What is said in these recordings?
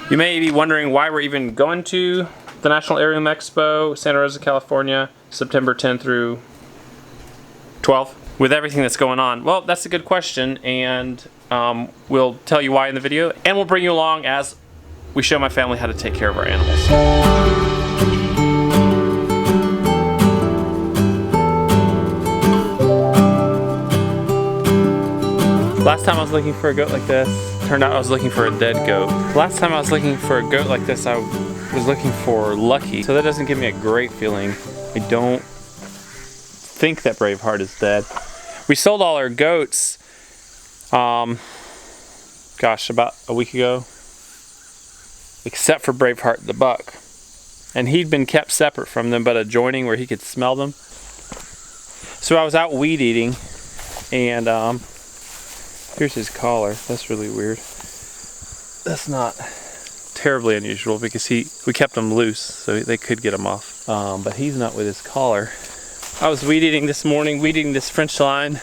You may be wondering why we're even going to the National Aerial Expo, Santa Rosa, California, September 10th through 12th, with everything that's going on. Well, that's a good question, and we'll tell you why in the video, and we'll bring you along as we show my family how to take care of our animals. Last time I was looking for a goat like this, turned out I was looking for a dead goat. Last time I was looking for a goat like this, I was looking for Lucky. So that doesn't give me a great feeling. I don't think that Braveheart is dead. We sold all our goats, gosh, about a week ago, except for Braveheart the buck. And he'd been kept separate from them, but adjoining where he could smell them. So I was out weed eating, and here's his collar. That's really weird. That's not terribly unusual because we kept him loose so they could get him off. But he's not with his collar. I was weed eating this morning, weed eating this fence line,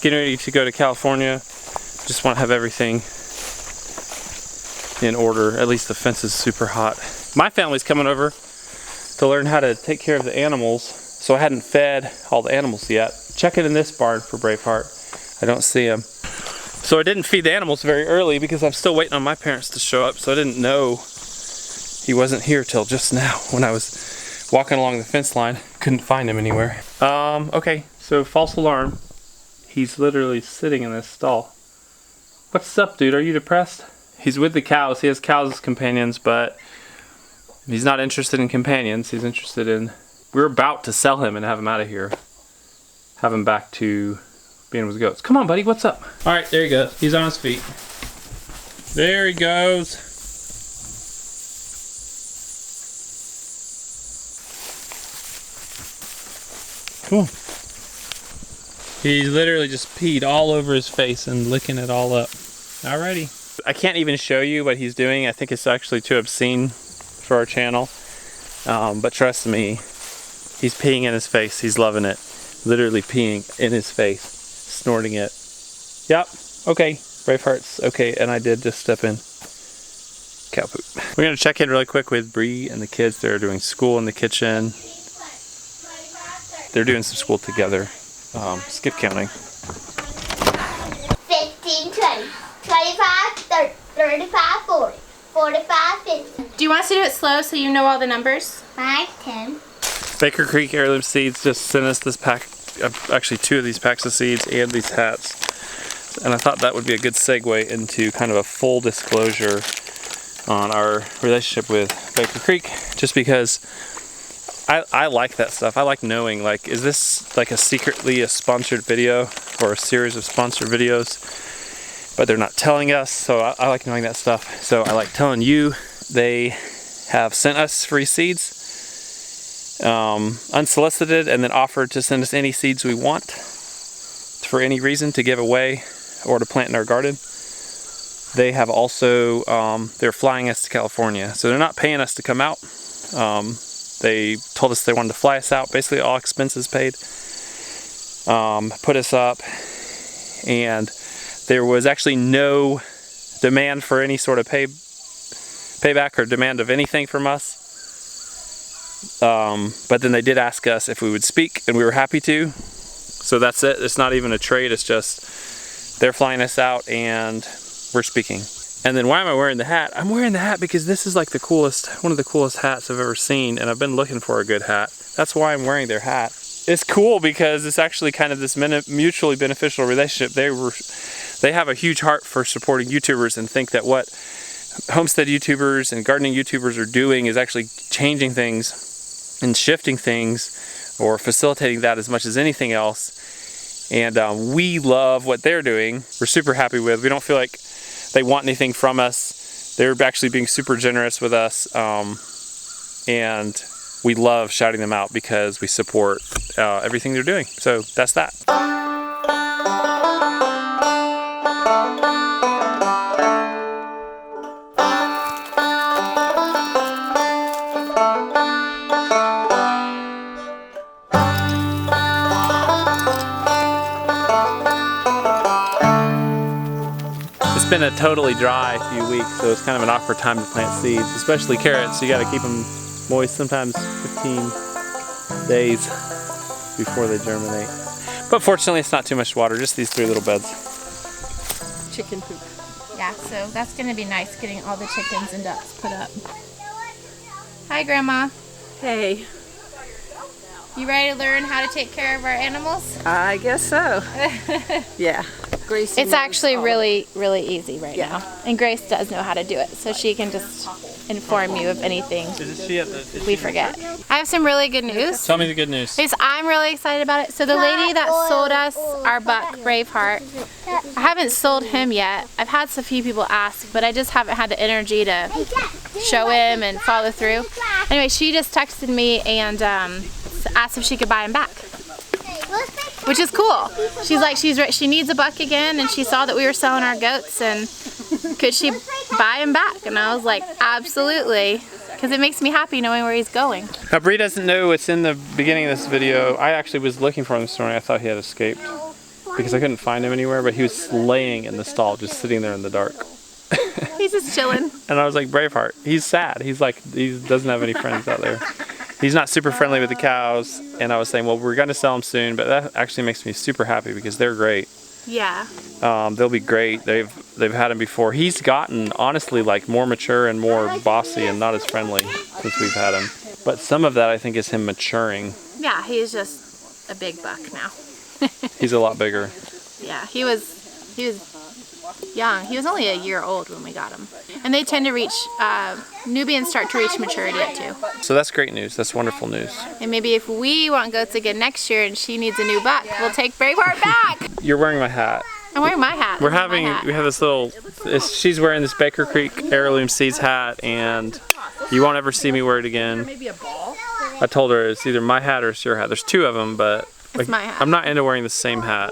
getting ready to go to California. Just want to have everything in order. At least the fence is super hot. My family's coming over to learn how to take care of the animals, so I hadn't fed all the animals yet. Checking in this barn for Braveheart. I don't see him. So I didn't feed the animals very early because I'm still waiting on my parents to show up, so I didn't know he wasn't here till just now when I was walking along the fence line. Couldn't find him anywhere. Okay, so false alarm. He's literally sitting in this stall. What's up, dude? Are you depressed? He's with the cows. He has cows as companions, but he's not interested in companions. He's interested in... We're about to sell him and have him out of here. Have him back to being with goats. Come on, buddy, what's up? All right, there he goes. He's on his feet. There he goes. Come on. He literally just peed all over his face and licking it all up. Alrighty. I can't even show you what he's doing. I think it's actually too obscene for our channel. But trust me, he's peeing in his face. He's loving it. Literally peeing in his face. Snorting it. Yep, okay, Braveheart's okay, and I did just step in cow poop. We're gonna check in really quick with Bree and the kids. They're doing school in the kitchen. They're doing some school together. Skip counting. 15, 20, 25, 30, 35, 40, 45, 50. Do you want us to do it slow so you know all the numbers? 5, 10. Baker Creek Heirloom Seeds just sent us this pack. Actually 2 of these packs of seeds and these hats, and I thought that would be a good segue into kind of a full disclosure on our relationship with Baker Creek, just because I like that stuff. I like knowing, like, is this like a secretly a sponsored video or a series of sponsored videos, but they're not telling us, so I like knowing that stuff. So I like telling you they have sent us free seeds, unsolicited, and then offered to send us any seeds we want for any reason to give away or to plant in our garden. They have also, they're flying us to California, so they're not paying us to come out. They told us they wanted to fly us out, basically all expenses paid, put us up, and there was actually no demand for any sort of payback or demand of anything from us. But then they did ask us if we would speak, and we were happy to. So that's it. It's not even a trade. It's just they're flying us out and we're speaking. And then why am I wearing the hat? I'm wearing the hat because this is like the coolest, one of the coolest hats I've ever seen, and I've been looking for a good hat. That's why I'm wearing their hat. It's cool because it's actually kind of this mutually beneficial relationship. They have a huge heart for supporting YouTubers and think that what homestead YouTubers and gardening YouTubers are doing is actually changing things and shifting things or facilitating that as much as anything else. And we love what they're doing. We're super happy with. We don't feel like they want anything from us. They're actually being super generous with us. And we love shouting them out because we support everything they're doing. So that's that. been been a totally dry few weeks, so it's kind of an awkward time to plant seeds, especially carrots. You got to keep them moist, sometimes 15 days before they germinate. But fortunately, it's not too much water, just these 3 little beds. Chicken poop. Yeah, so that's gonna be nice getting all the chickens and ducks put up. Hi, Grandma. Hey, You ready to learn how to take care of our animals? I guess so. Yeah. Gracie It's knows actually all. really easy right Yeah. now. And Grace does know how to do it, so she can just inform you of anything we forget. I have some really good news. Tell me the good news. Because I'm really excited about it. So the lady that sold us our buck, Braveheart, I haven't sold him yet. I've had a few people ask, but I just haven't had the energy to show him and follow through. Anyway, she just texted me and asked if she could buy him back, which is cool. She's like, she needs a buck again, and she saw that we were selling our goats, and could she buy him back? And I was like, absolutely, because it makes me happy knowing where he's going. Now Bree doesn't know what's in the beginning of this video. I actually was looking for him this morning. I thought he had escaped because I couldn't find him anywhere, but he was laying in the stall, just sitting there in the dark. He's just chilling. And I was like, Braveheart, he's sad. He's like, he doesn't have any friends out there. He's not super friendly with the cows. And I was saying, well, we're going to sell them soon, but that actually makes me super happy because they're great. Yeah. They'll be great. They've had him before. He's gotten, honestly, like more mature and more bossy and not as friendly since we've had him. But some of that, I think, is him maturing. Yeah, he's just a big buck now. He's a lot bigger. Yeah, he was young. He was only a year old when we got him. And they tend to reach, Nubians start to reach maturity at 2. So that's great news. That's wonderful news. And maybe if we want goats again next year and she needs a new buck, we'll take Braveheart back. You're wearing my hat. I'm wearing my hat. We My have this little, she's wearing this Baker Creek Heirloom Seeds hat, and you won't ever see me wear it again. Maybe a ball? I told her it's either my hat or it's your hat. There's 2 of them, but It's my hat. I'm not into wearing the same hat.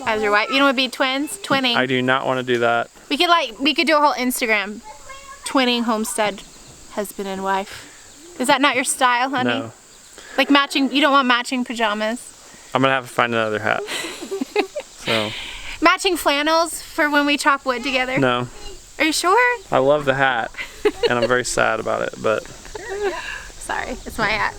As your wife. You know what would be twins? Twinning. I do not want to do that. We could do a whole Instagram. Twinning homestead husband and wife. Is that not your style, honey? No. Like matching, you don't want matching pajamas? I'm going to have to find another hat. So, Matching flannels for when we chop wood together? no. Are you sure? I love the hat, and I'm very sad about it, but Sorry, it's my hat.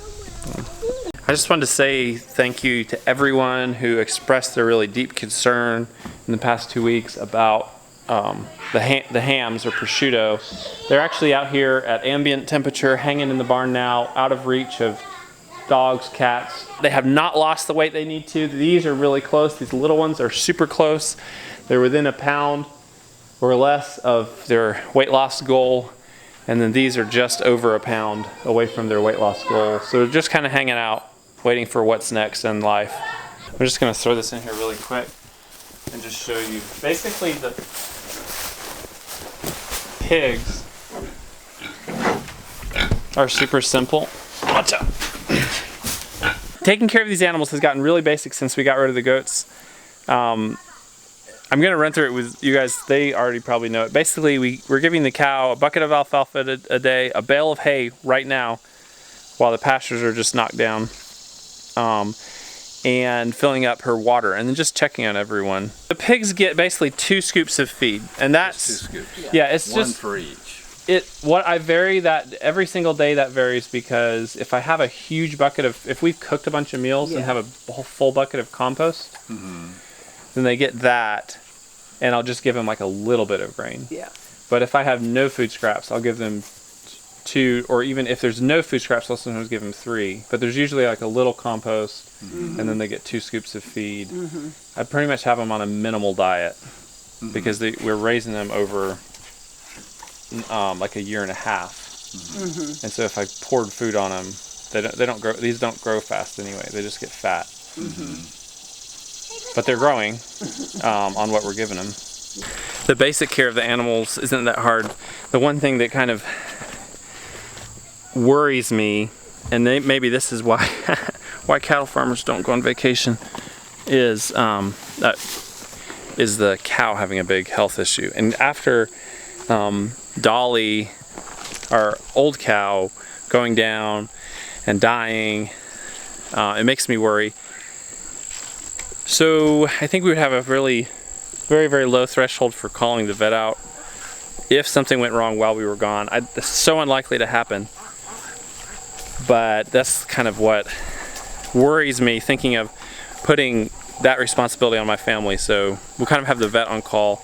I just wanted to say thank you to everyone who expressed their really deep concern in the past 2 weeks about the hams or prosciutto. They're actually out here at ambient temperature, hanging in the barn now, out of reach of dogs, cats. They have not lost the weight they need to. These are really close. These little ones are super close. They're within a pound or less of their weight loss goal. And then these are just over a pound away from their weight loss goal. So they're just kind of hanging out, waiting for what's next in life. I'm just going to throw this in here really quick and just show you. Basically, the pigs are super simple. Watch out. Taking care of these animals has gotten really basic since we got rid of the goats. I'm going to run through it with you guys. They already probably know it. Basically, we're giving the cow a bucket of alfalfa a day, a bale of hay right now, while the pastures are just knocked down, and filling up her water, and then just checking on everyone. The pigs get basically 2 scoops of feed, and that's 2 scoops. Yeah, it's one just for each. What I vary that every single day. That varies because if I have a huge bucket of, if we've cooked a bunch of meals and have a full bucket of compost, then they get that. And I'll just give them like a little bit of grain. Yeah. But if I have no food scraps, I'll give them 2, or even if there's no food scraps, I'll sometimes give them 3. But there's usually like a little compost, and then they get 2 scoops of feed. I pretty much have them on a minimal diet because we're raising them over like a year and a half. And so if I poured food on them, they don't grow. These don't grow fast anyway. They just get fat. But they're growing on what we're giving them. The basic care of the animals isn't that hard. The one thing that kind of worries me, and maybe this is why why cattle farmers don't go on vacation, is the cow having a big health issue. And after Dolly, our old cow, going down and dying, it makes me worry. So I think we would have a really very, very low threshold for calling the vet out if something went wrong while we were gone. It's so unlikely to happen, but that's kind of what worries me, thinking of putting that responsibility on my family. So we'll kind of have the vet on call,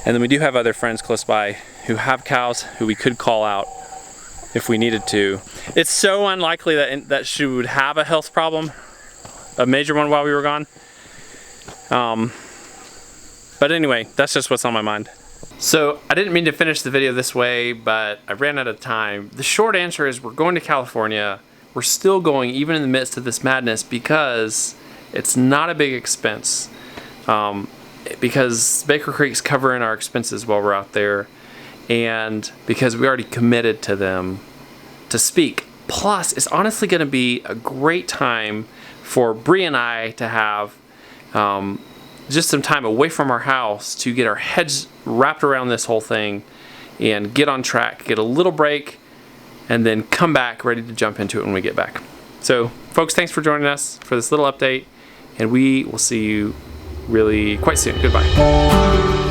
and then we do have other friends close by who have cows who we could call out if we needed to. It's so unlikely that she would have a health problem, a major one, while we were gone. But anyway, that's just what's on my mind. So I didn't mean to finish the video this way, but I ran out of time. The short answer is we're going to California. We're still going even in the midst of this madness because it's not a big expense. Because Baker Creek's covering our expenses while we're out there, and because we already committed to them to speak. Plus, it's honestly going to be a great time for Bree and I to have just some time away from our house to get our heads wrapped around this whole thing and get on track, get a little break, and then come back ready to jump into it when we get back. So, folks, thanks for joining us for this little update, and we will see you really quite soon. Goodbye.